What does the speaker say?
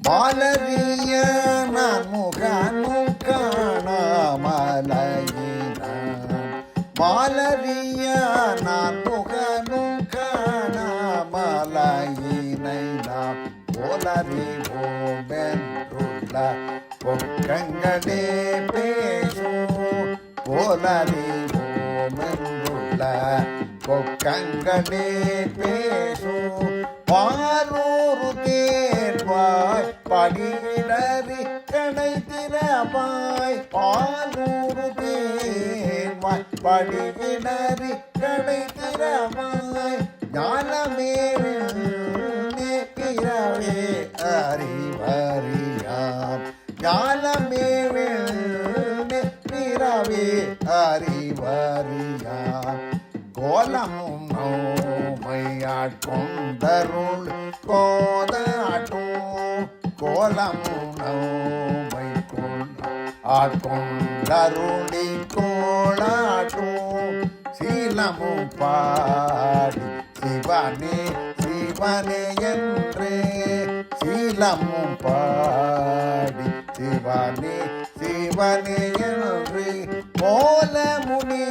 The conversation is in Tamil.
மாலரிய நான் முகனும் காணாமலையினான் மாலரிய நான் முகனும் காணாமலையினை நாம் போலறிவோம் என்றுள்ள பொக்கங்களே பேசும் போலறிவோம் என்றுள்ள பொக்கங்களே பேசும் பாரூரு தேர்வாய் படியிடறி கடை திறவாய் பாரூரு தேர்வாய் படியிடறி கடை திறவாய் ஞானமே பிறவே அறிவறியாம் ஞானமே பிறவே அறிவறியாம் கோலமும் நோமையாட்கொண்டருள் கோதாட்டும் கோலமும் நோமை ஆட்கொண்டருளி கோளாட்டும் சீலமும் பாடி சிவனே சிவனே என்று சீலமும் பாடி சிவனே சிவனே என்று போல முனி